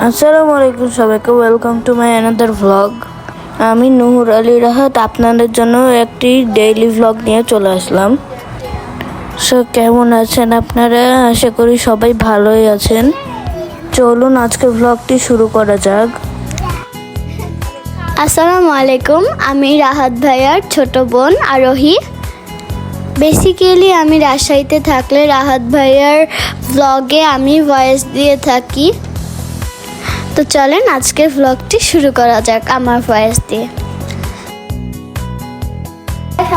আসসালামু আলাইকুম সবাইকে, welcome to my another vlog. আমি নুহুর আলী রাহাত আপনাদের জন্য একটি ডেইলি ভ্লগ নিয়ে চলে আসলাম। সো কেমন আছেন আপনারা? আশা করি সবাই ভালোই আছেন। চলুন আজকের ভ্লগটি শুরু করা যাক। আসসালামু আলাইকুম, আমি রাহাত ভাইয়ার ছোট বোন আরোহী। বেসিক্যালি আমি রাজশাহীতে থাকলে রাহাত ভাইয়ার ভ্লগে আমি ভয়েস দিয়ে থাকি। তো চলেন আজকের ভ্লগটি শুরু করা যাক আমার ভয়েস দিয়ে।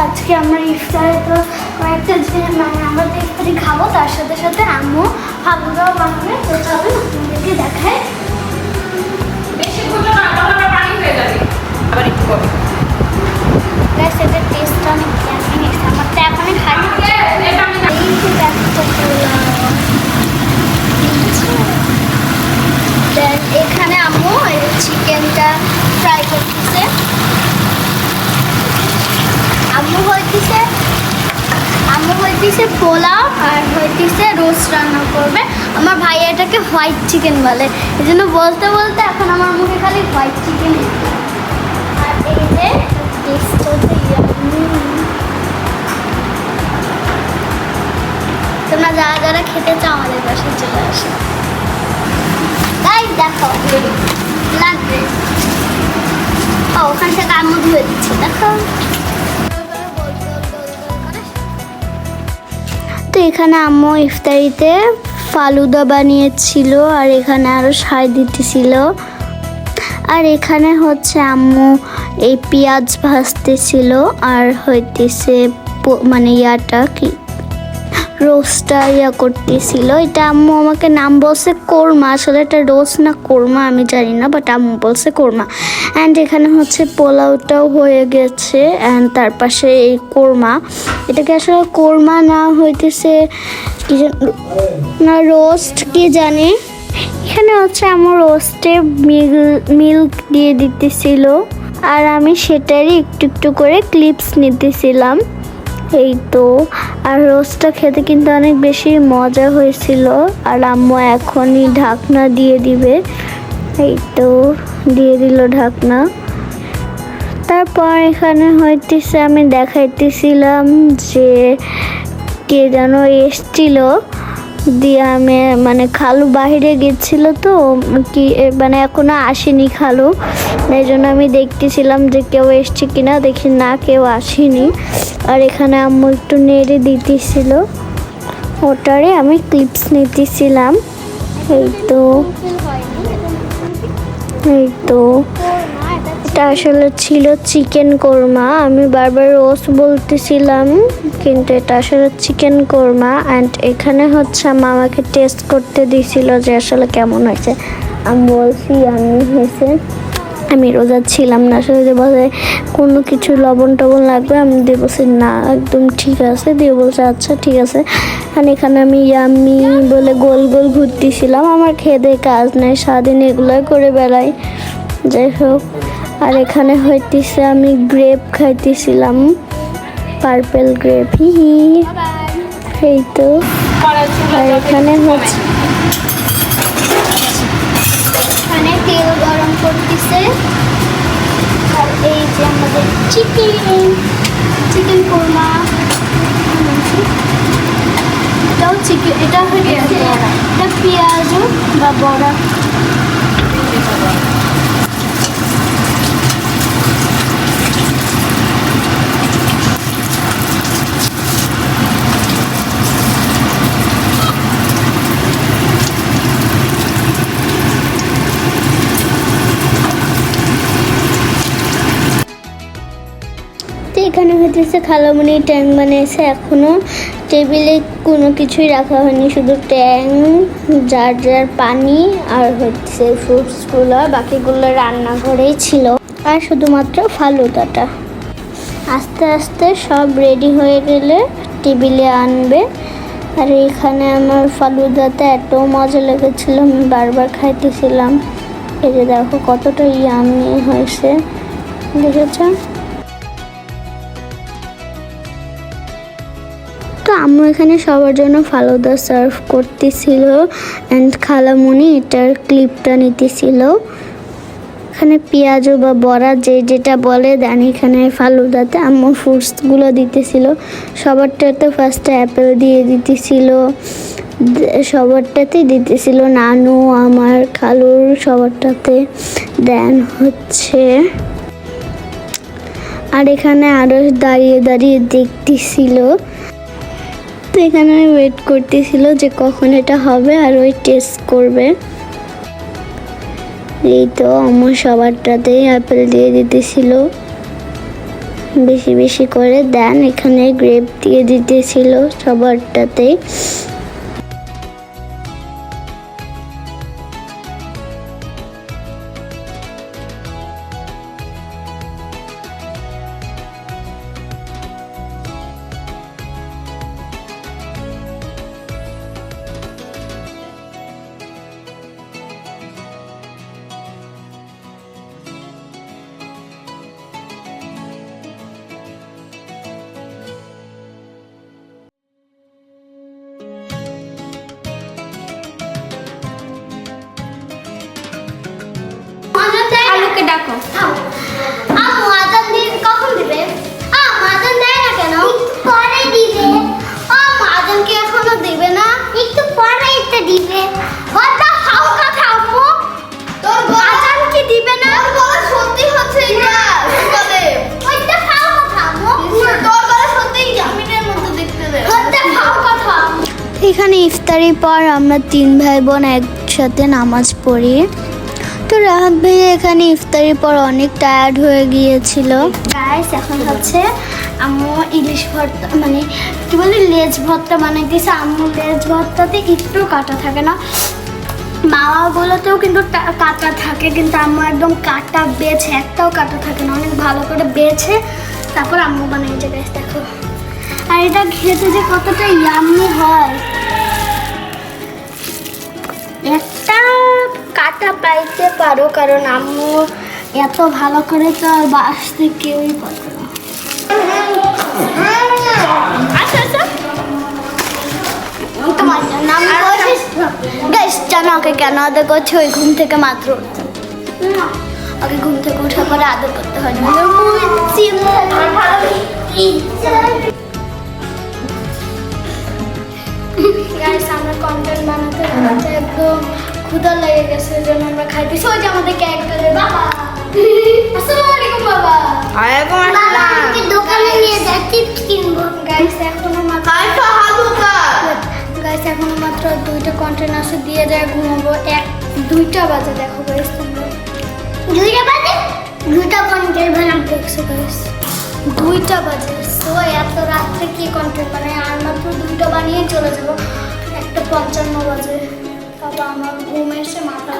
আজকে আমরা ইফতারে তো কয়েকটা জিনিস আমরা তো ইফতারি খাবো, তার সাথে সাথে আম্মু হালুয়াও বানাবে। তো চলেন আপনাদেরকে দেখায়। বেশি ঘুরলে না, তাহলে পানি হয়ে যাবে। আবার একটু কম। গাইস, এটার টেস্টটা অনেক ইয়ামি হয়েছে। আমার তো এখনই খাই। এটা আমি না। এই যে ব্যাগটা করলাম। দেন এখানে আম্মু এই চিকেনটা ফ্রাই করতেছে। আম্মু হইতেছে পোলাও আর হইতেছে রোস্ট রান্না করবে। আমার ভাই এটাকে হোয়াইট চিকেন বলে, এই জন্য বলতে বলতে এখন আমার মুখে খালি হোয়াইট চিকেন। আর এই যে টেস্ট হচ্ছে তোমরা যারা যারা খেতে চাও আমাদের বাসায় চলে আসো। তাই দেখো লাগবে। ও ওখান থেকে আম্মু ধুয়ে দিচ্ছে, দেখো। তো এখানে আম্মু ইফতারিতে ফালুদা বানিয়েছিল, আর এখানে আরো সাই দিতেছিল। আর এখানে হচ্ছে আম্মু এই পেঁয়াজ ভাজতেছিল, আর হইতেছে মানে ইয়াটা কি রোস্টটা করতেছিল। এটা আম্মু আমাকে নাম বলছে কোরমা, আসলে এটা রোস্ট না কোরমা আমি জানি না, বাট আম্মু বলছে কোরমা। অ্যান্ড এখানে হচ্ছে পোলাওটাও হয়ে গেছে, অ্যান্ড তার পাশে এই কোরমা। এটাকে আসলে কোরমা না হইতেছে কি না রোস্ট কি জানি। এখানে হচ্ছে আমার রোস্টে মিল্ক দিয়ে দিতেছিল, আর আমি সেটারই একটু একটু করে ক্লিপস নিতেছিলাম। এই তো। আর রোস্টটা খেতে কিন্তু অনেক বেশি মজা হয়েছিল। আর আম্মু এখনই ঢাকনা দিয়ে দিবে। এই তো দিয়ে দিল ঢাকনা। তারপর এখানে হইতেছে আমি দেখাইতেছিলাম যে কে যেন এসছিল দিয়ে আমি মানে খালু বাহিরে গেছিল, তো কি মানে এখনো আসেনি খালু, এই জন্য আমি দেখতেছিলাম যে কেউ এসছে কিনা। দেখি না, কেউ আসেনি। আর এখানে আম্মু একটু নেড়ে দিতেছিল, ওটারে আমি ক্লিপস নিতেছিলাম। এই তো এটা আসলে ছিল চিকেন কোরমা। আমি বারবার রোস্ট বলতেছিলাম, কিন্তু এটা আসলে চিকেন কোরমা। অ্যান্ড এখানে হচ্ছে আমাকে টেস্ট করতে দিয়েছিল যে আসলে কেমন হয়েছে। আমি বলছি আমি হয়েছে। আমি রোজা ছিলাম না, আসলে যে বলে কোনো কিছু লবণ টবণ লাগবে, আমি দিয়ে বলছি না একদম ঠিক আছে, দিয়ে বলছে আচ্ছা ঠিক আছে। আর এখানে আমি ইয়াম্মি বলে গোল গোল ঘুরতেছিলাম। আমার খেয়ে কাজ নেই, সারাদিন এগুলোই করে বেড়াই। যাই হোক, আর এখানে হইতেছে আমি গ্রেপ খাইতেছিলাম, পার্পেল গ্রেপ। এই তো। আর এখানে হচ্ছে এখানে তেল গরম করতেছে। আর এই যে আমাদের চিকেন কোরমা, এটাও চিকেন, এটা হচ্ছে এটা পেঁয়াজ বা বড়া। এখানে হইতেছে খালামণি ট্যাং বানিয়েছে, এখনো টেবিলে কোনো কিছুই রাখা হয়নি, শুধু ট্যাং, যার যার পানি আর হচ্ছে ফ্রুটসগুলো, বাকিগুলো রান্নাঘরেই ছিল। আর শুধুমাত্র ফালুদাটা আস্তে আস্তে সব রেডি হয়ে গেলে টেবিলে আনবে। আর এখানে আমার ফালুদাতে এত মজা লেগেছিল, আমি বারবার খাইতেছিলাম। এই যে দেখো কতটা ইয়ামি হয়েছে, দেখেছ? তো আম্মু এখানে সবার জন্য ফালুদা সার্ভ করতেছিল অ্যান্ড খালামুনি এটার ক্লিপটা নিতেছিল। এখানে পেঁয়াজু বা বড়া যেটা বলে দেন এখানে ফালুদাতে আম্মু ফ্রুটসগুলো দিতেছিল। সবারটাতে ফার্স্টে অ্যাপেল দিয়ে দিতেছিল, সবারটাতে দিতেছিল নানু আমার খালুর সবারটাতে দেন হচ্ছে। আর এখানে আরও দাঁড়িয়ে দাঁড়িয়ে দেখতেছিল। তো এখানে ওয়েট করতেছিল যে কখন এটা হবে আর ওই টেস্ট করবে। এই তো আমার সবারটাতেই অ্যাপেল দিয়ে দিতেছিল বেশি বেশি করে দেন এখানে গ্রেপ দিয়ে দিতেছিল সবারটাতেই। আলুকে ডাকো। আম্মু আজান দিয়ে কখন দিবে? আজান দেয় না কেন? পরে দিবে। আজান কি এখনো দিবে না? একটু পরেই তো দিবে। কথা খাও কথা আম্মু। তোর আজান কি দিবে না? তোর গলা সত্যি হচ্ছে এটা বলে। ওইটা খাও কথা আম্মু। তোর গলা সত্যি জামিনের মতো দেখতে দে। ওইটা খাও কথা। এখানে ইফতারির পর আমরা 3 ভাই বোন একসাথে নামাজ পড়ি। তো রাহাত ভাই এখানে ইফতারির পর অনেক টায়ার্ড হয়ে গিয়েছিল। গাইস এখন হচ্ছে আম্মু ইলিশ ভর্তা মানে কি বলে লেজ ভর্তা বানাইতেছে। আম্মু লেজ ভর্তাতে একটু কাটা থাকে না, মাওয়াগুলোতেও কিন্তু কাটা থাকে, কিন্তু আম্মু একদম কাটা বেছে একটাও কাটা থাকে না, অনেক ভালো করে বেছে তারপর আম্মু বানিয়েছে। গাইস দেখো, আর এটা খেতে যে কতটা ইয়াম্মি হয়। একটা কাটা পাইতে পারো কারণ আম্মু এত ভালো করে তো আর বাসতে কেউই পারে না। আচ্ছা আচ্ছা তোমার নাম গাইস জানো ওকে কেন আদর করছে? ওই ঘুম থেকে মাত্র ওকে ঘুম থেকে উঠার পরে আদর করতে হয় না। গাইস আমরা কন্টেন্ট বানাতে বানাতে একদম ক্ষুধা লেগে গেছে, জন্য আমরা খাইতেছি। ওই যে আমাদের ক্যারেক্টারের বাবা। আসসালামু আলাইকুম বাবা। ওয়ালাইকুম আসসালাম। কি দোকানে নিয়ে যাই চিপস কিনবো। গাইস এখনো মাত্র গাইস এখনো মাত্র 2টা কন্টেন্ট আছে, দিয়ে যায় ঘুমাবো। 2টা বাজে দেখো গাইস তোমরা। 2টা বাজে 2টা কন্টেন্ট বানাবো দেখছো গাইস 2টা বাজে। সো এত রাত্রে কি কন্টেন্ট বানাই? আর মাত্র 2টা বানিয়ে চলে যাবো। 1:55 বাজে। বাবা আমার ঘুম এসে মাথা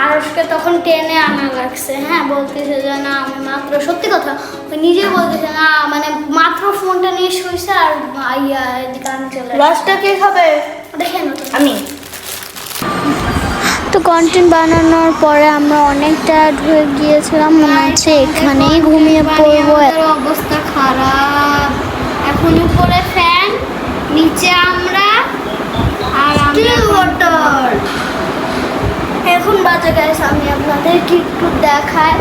আরশকে তখন টেনে আনা লাগছে। হ্যাঁ বলতেছে যে না আমি মাত্র, সত্যি কথা ওই নিজেই বলতেছে না, মানে মাত্র ফোনটা নিয়ে শুয়েছে আর এদিকে আমি চলে। লাস্টটা কে খাবে? দেখেন আমি। তো কন্টেন্ট বানানোর পরে আমরা অনেক টায়ার্ড হয়ে গিয়েছিলাম, মনে হচ্ছে এখানেই ঘুমিয়ে পড়বো। অবস্থা খারাপ। এখন উপরে ফ্যান, নিচে আমরা আর ওয়াটার। এখন বাজে গাইস আমি আপনাদেরকে একটু দেখাই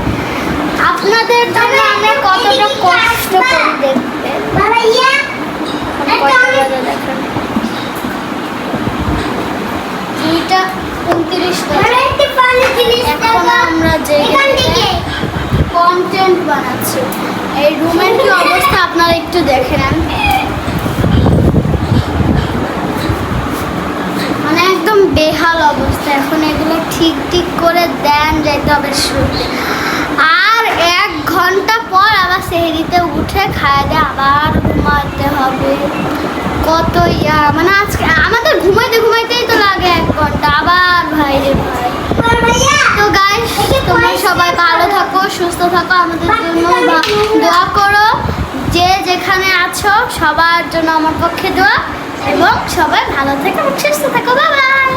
আপনাদের জন্য আমরা কতটা কষ্ট করি দেখতে। দেখেন 2:29 এখন আমরা যে কন্টেন্ট বানাচ্ছি। এই রুমের কি অবস্থা আপনারা একটু দেখে নেন, মানে একদম বেহাল অবস্থা। এখন এগুলো ঠিক করে দেন যাইতে হবে শুরুতে। আর 1 ঘন্টা পর আবার সেহরিতে উঠে খাওয়া দিয়ে আবার ঘুমাতে হবে। কত মানে আজকে আমাদের ঘুমাইতেই তো লাগে 1 ঘন্টা। আবার ভাই রে ভাই। তো গাইস তোমরা সবাই ভালো থাকো, সুস্থ থাকো, আমাদের জন্য দোয়া করো। যে যেখানে আছো সবার জন্য আমার পক্ষে দোয়া, এবং সবাই ভালো থেকো, সুস্থ থাকো। Bye bye.